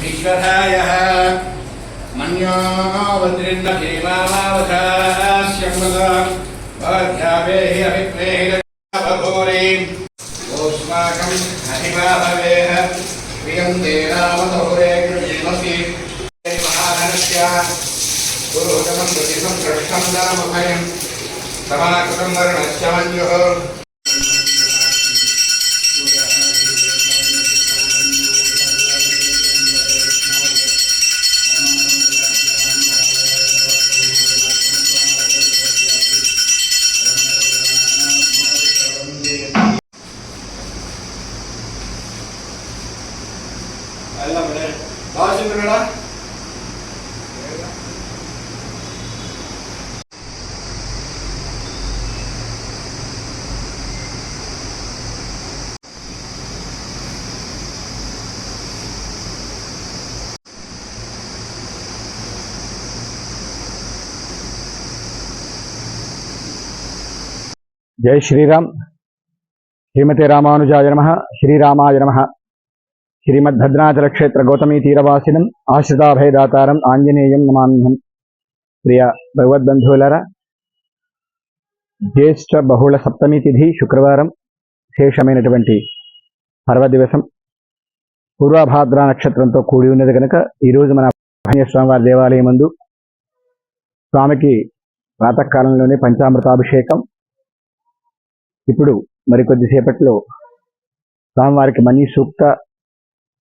विश्वधायः मन्यो वज्रिन्न भीमावधास्यम्मद वाध्यावेहि अभिप्रेहि ओस्माकं अधिभावेह प्रियं देनामतोरे कृष्णसि महाधनस्य गुरुतमं प्रतिसं पृष्ठं धनमभयं समाकृतं वर्णस्य मन्युः जय श्रीराम। श्रीमते रामानुजाय नमः। श्रीरामाय नमः। श्रीमद्भद्राचल क्षेत्र गौतमी तीरवासिनं आश्रिताभयदातारं आंजनेयं नमाम्यहं। प्रिय भगवद्बंधुవులారా, జ్యేష్ఠ బహుళ సప్తమి తిథి శుక్రవారం విశేషమైనటువంటి పర్వదివసం పూర్వభాద్ర నక్షత్రంతో కూడి ఉన్నది కనుక ఈరోజు మన స్వామివారి దేవాలయం నందు స్వామికి ప్రాతకాలంలోనే పంచామృతాభిషేకం. ఇప్పుడు మరికొద్దిసేపట్లో స్వామివారికి మనీ సూక్త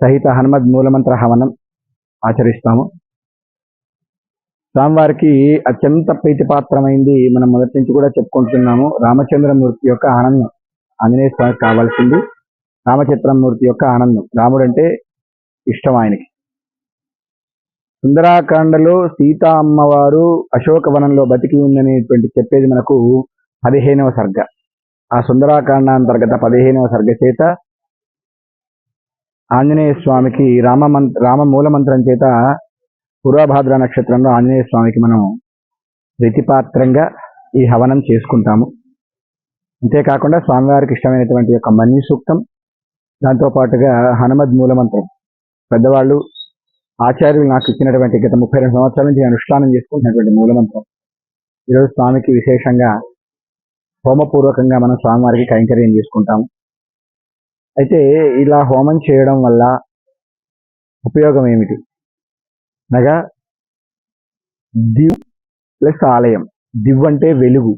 సహిత హనుమద్ మూలమంత్ర హవనం ఆచరిస్తాము. స్వామివారికి అత్యంత ప్రీతిపాత్రమైంది మనం మొదటి నుంచి కూడా చెప్పుకుంటున్నాము. రామచంద్రమూర్తి యొక్క ఆనందం ఆంజనేయ స్వామికి కావాల్సింది రామచంద్రమూర్తి యొక్క ఆనందం. రాముడు అంటే ఇష్టం ఆయనకి. సుందరాకాండలో సీతా అమ్మవారు అశోకవనంలో బతికి ఉందనేటువంటి చెప్పేది మనకు 15వ సర్గ. ఆ సుందరాకాండాంతర్గత 15వ సర్గ చేత ఆంజనేయ స్వామికి రామ మూలమంత్రం చేత పూర్వభాద్ర నక్షత్రంలో ఆంజనేయ స్వామికి మనం ప్రీతిపాత్రంగా ఈ హవనం చేసుకుంటాము. అంతేకాకుండా స్వామివారికి ఇష్టమైనటువంటి యొక్క మనీ సూక్తం, దాంతోపాటుగా హనుమద్ మూలమంత్రం పెద్దవాళ్ళు ఆచార్యులు నాకు ఇచ్చినటువంటి గత 32 సంవత్సరాల నుంచి అనుష్ఠానం చేసుకుంటున్నటువంటి మూలమంత్రం ఈరోజు స్వామికి విశేషంగా హోమపూర్వకంగా మనం స్వామివారికి కైంకర్యం చేసుకుంటాము. అయితే ఇలా హోమం చేయడం వల్ల ఉపయోగం ఏమిటి అనగా, దివ్ ప్లస్ ఆలయం. దివ్ అంటే వెలుగు,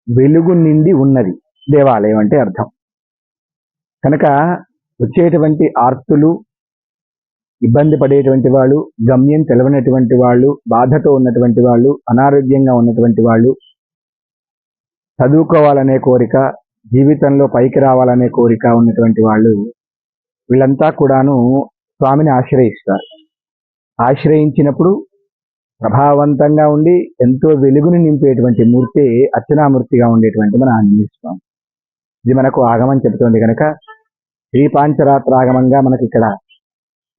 వెలుగు నిండి ఉన్నది దేవాలయం అంటే అర్థం. కనుక వచ్చేటువంటి ఆర్తులు, ఇబ్బంది పడేటువంటి వాళ్ళు, గమ్యం తెలవనటువంటి వాళ్ళు, బాధతో ఉన్నటువంటి వాళ్ళు, అనారోగ్యంగా ఉన్నటువంటి వాళ్ళు, చదువుకోవాలనే కోరిక, జీవితంలో పైకి రావాలనే కోరిక ఉన్నటువంటి వాళ్ళు, వీళ్ళంతా కూడాను స్వామిని ఆశ్రయిస్తారు. ఆశ్రయించినప్పుడు ప్రభావవంతంగా ఉండి ఎంతో వెలుగుని నింపేటువంటి మూర్తి అర్చనామూర్తిగా ఉండేటువంటి మన ఆంజనేయ స్వామి. ఇది మనకు ఆగమం చెబుతోంది కనుక ఈ పాంచరాత్ర ఆగమంగా మనకి ఇక్కడ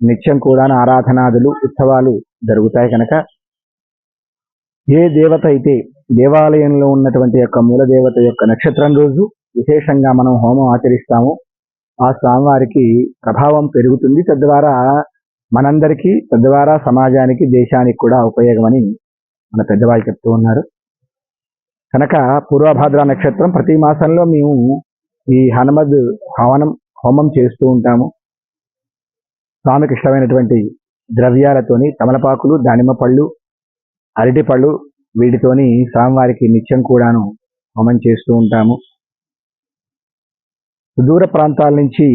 నిత్యం కూడా ఆరాధనాదులు ఉత్సవాలు జరుగుతాయి. కనుక ఏ దేవత అయితే దేవాలయంలో ఉన్నటువంటి యొక్క మూల దేవత యొక్క నక్షత్రం రోజు విశేషంగా మనం హోమం ఆచరిస్తాము, ఆ స్వామివారికి ప్రభావం పెరుగుతుంది. తద్వారా మనందరికీ, తద్వారా సమాజానికి, దేశానికి కూడా ఉపయోగమని మన పెద్దవాళ్ళు చెప్తూ ఉన్నారు. కనుక పూర్వభాద్ర నక్షత్రం ప్రతి మాసంలో మేము ఈ హనుమద్ హోమం చేస్తూ ఉంటాము. స్వామికి ఇష్టమైనటువంటి ద్రవ్యాలతోని తమలపాకులు, దానిమ్మ పళ్ళు, అరటి పళ్ళు, వీటితోని స్వామివారికి నిత్యం కూడాను హోమం చేస్తూ ఉంటాము. సుదూర ప్రాంతాల నుంచి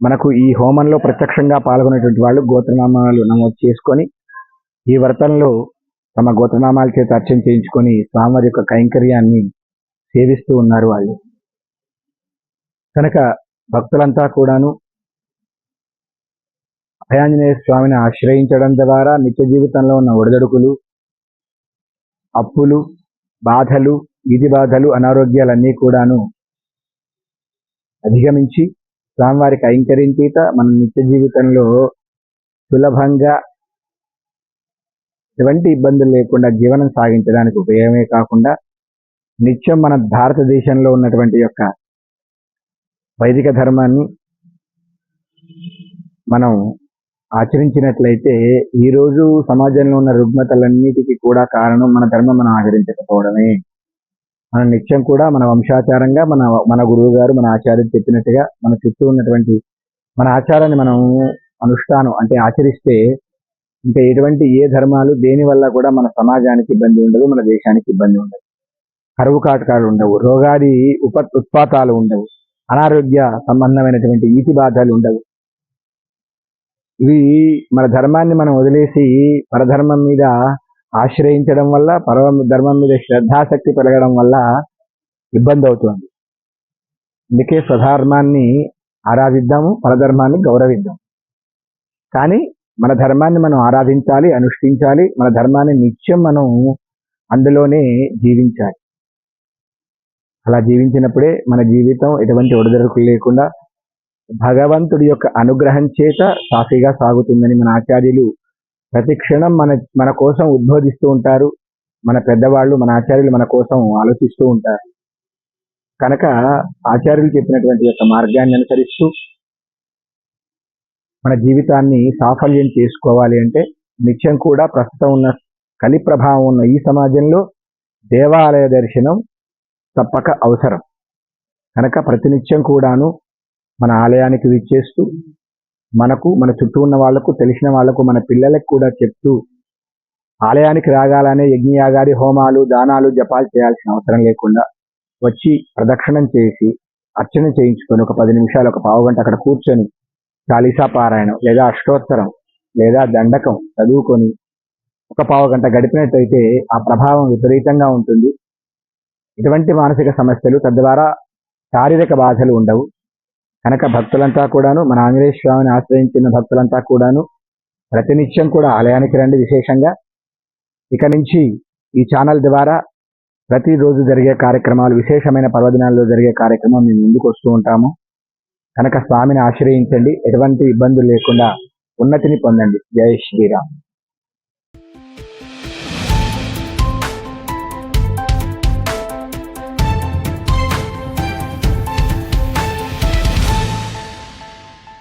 మనకు ఈ హోమంలో ప్రత్యక్షంగా పాల్గొనేటువంటి వాళ్ళు గోత్రనామాలు నమోదు చేసుకొని ఈ వ్రతంలో తమ గోత్రనామాల చేత అర్చన చేయించుకొని స్వామివారి యొక్క కైంకర్యాన్ని సేవిస్తూ ఉన్నారు వాళ్ళు. కనుక భక్తులంతా కూడాను అభయాంజనేయ స్వామిని ఆశ్రయించడం ద్వారా నిత్య జీవితంలో ఉన్న ఒడిదొడుకులు, అప్పులు, బాధలు, వీధి బాధలు, అనారోగ్యాలన్నీ కూడాను అధిగమించి స్వామివారికి కైంకర్యంచేత మన నిత్య జీవితంలో సులభంగా ఎటువంటి ఇబ్బందులు లేకుండా జీవనం సాగించడానికి ఉపయోగమే కాకుండా నిత్యం మన భారతదేశంలో ఉన్నటువంటి యొక్క వైదిక ధర్మాన్ని, మనం ఆచరించినట్లయితే ఈరోజు సమాజంలో ఉన్న రుగ్మతలన్నిటికీ కూడా కారణం మన ధర్మం మనం ఆచరించకపోవడమే. మనం నిత్యం కూడా మన వంశాచారంగా మన గురువు గారు మన ఆచార్యులు చెప్పినట్టుగా మన చుట్టూ ఉన్నటువంటి మన ఆచారాన్ని మనం అనుష్ఠానం అంటే ఆచరిస్తే ఇంకా ఏ ధర్మాలు దేని వల్ల కూడా మన సమాజానికి ఇబ్బంది ఉండదు, మన దేశానికి ఇబ్బంది ఉండదు. కరువు కాటకాలు ఉండవు, రోగాది ఉత్పాతాలు ఉండవు, అనారోగ్య సంబంధమైనటువంటి ఈతి బాధలు ఉండవు. ఇవి మన ధర్మాన్ని మనం వదిలేసి పరధర్మం మీద ఆశ్రయించడం వల్ల, ధర్మం మీద శ్రద్ధాశక్తి పెరగడం వల్ల ఇబ్బంది అవుతుంది. అందుకే స్వధర్మాన్ని ఆరాధిద్దాము, పరధర్మాన్ని గౌరవిద్దాం. కానీ మన ధర్మాన్ని మనం ఆరాధించాలి, అనుష్ఠించాలి. మన ధర్మాన్ని నిత్యం మనం అందులోనే జీవించాలి. అలా జీవించినప్పుడే మన జీవితం ఎటువంటి ఒడిదుడుకులు లేకుండా భగవంతుడి యొక్క అనుగ్రహం చేత సాఫీగా సాగుతుందని మన ఆచార్యులు ప్రతి క్షణం మన కోసం ఉద్బోధిస్తూ ఉంటారు. మన పెద్దవాళ్ళు, మన ఆచార్యులు మన కోసం ఆలోచిస్తూ ఉంటారు. కనుక ఆచార్యులు చెప్పినటువంటి యొక్క మార్గాన్ని అనుసరిస్తూ మన జీవితాన్ని సాఫల్యం చేసుకోవాలి అంటే నిత్యం కూడా ప్రస్తుతం ఉన్న కలి ప్రభావం ఉన్న ఈ సమాజంలో దేవాలయ దర్శనం తప్పక అవసరం. కనుక ప్రతినిత్యం కూడాను మన ఆలయానికి విచ్చేస్తూ మన చుట్టూ ఉన్న వాళ్లకు, తెలిసిన వాళ్లకు, మన పిల్లలకు కూడా చెప్తూ ఆలయానికి రాగాలనే యజ్ఞయాగాది హోమాలు, దానాలు, జపాలు చేయాల్సిన అవసరం లేకుండా వచ్చి ప్రదక్షిణం చేసి అర్చన చేయించుకొని ఒక 10 నిమిషాలు, ఒక పావుగంట అక్కడ కూర్చొని చాలీసా పారాయణం లేదా అష్టోత్తరం లేదా దండకం చదువుకొని ఒక పావుగంట గడిపినట్టయితే ఆ ప్రభావం విపరీతంగా ఉంటుంది. ఇటువంటి మానసిక సమస్యలు, తద్వారా శారీరక బాధలు ఉండవు. కనుక భక్తులంతా కూడాను, మన ఆంజనేయ స్వామిని ఆశ్రయించిన భక్తులంతా కూడాను ప్రతినిత్యం కూడా ఆలయానికి రండి. విశేషంగా ఇక నుంచి ఈ ఛానల్ ద్వారా ప్రతిరోజు జరిగే కార్యక్రమాలు, విశేషమైన పర్వదినాల్లో జరిగే కార్యక్రమం మేము ముందుకు వస్తూ ఉంటాము. కనుక స్వామిని ఆశ్రయించండి, ఎటువంటి ఇబ్బందులు లేకుండా ఉన్నతిని పొందండి. జై శ్రీరామ్.